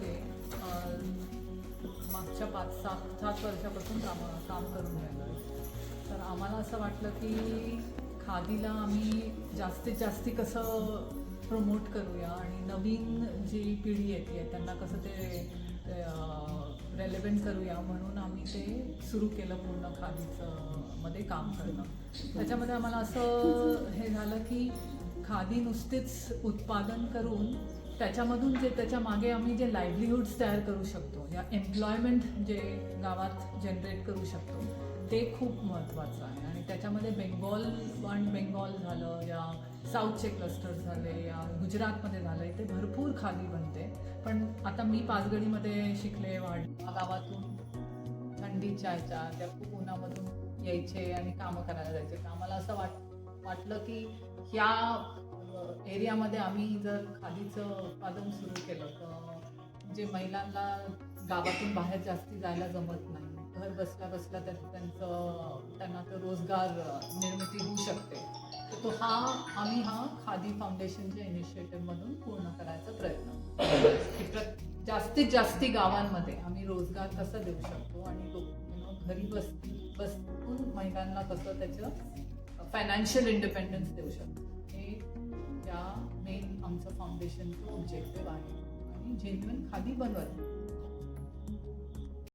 खादीमध्ये मागच्या 5-7 वर्षापासून काम करून राहिलो आहे. तर आम्हाला असं वाटलं की खादीला आम्ही जास्तीत जास्ती कसं प्रमोट करूया आणि नवीन जी पिढी येते त्यांना कसं ते रेलेव्हंट करूया म्हणून आम्ही ते सुरू केलं पूर्ण खादीचं मध्ये काम करणं. त्याच्यामध्ये आम्हाला असं हे झालं की खादी नुसतेच उत्पादन करून त्याच्यामधून जे त्याच्या मागे आम्ही जे लाईव्हलीहूड्स तयार करू शकतो या एम्प्लॉयमेंट जे गावात जनरेट करू शकतो ते खूप महत्त्वाचं आहे. आणि त्याच्यामध्ये बेंगॉल झालं या साऊथचे क्लस्टर्स झाले या गुजरातमध्ये झालं इथे भरपूर खादी बनते. पण आता मी पाचगणीमध्ये शिकले गावातून थंडीच्या ह्याच्या त्या खूप उन्हामधून यायचे आणि कामं करायला जायचे. तर आम्हाला असं वाटलं की ह्या एरियामध्ये आम्ही जर खादीचं उत्पादन सुरू केलं तर जे महिलांना गावातून बाहेर जास्ती जायला जमत नाही, घर बसल्या बसल्या त्यांना तर रोजगार निर्मिती होऊ शकते. तर तो आम्ही खादी फाउंडेशनच्या इनिशिएटिव्हमधून पूर्ण करायचा प्रयत्न जास्तीत जास्ती गावांमध्ये आम्ही रोजगार कसा देऊ शकतो आणि घरी बसून महिलांना कसं त्याचं फायनान्शियल इंडिपेंडन्स देऊ शकतो हे या मेन आमचं फाउंडेशनचं ऑब्जेक्टिव्ह आहे. आणि जेन्युइन खादी बनवत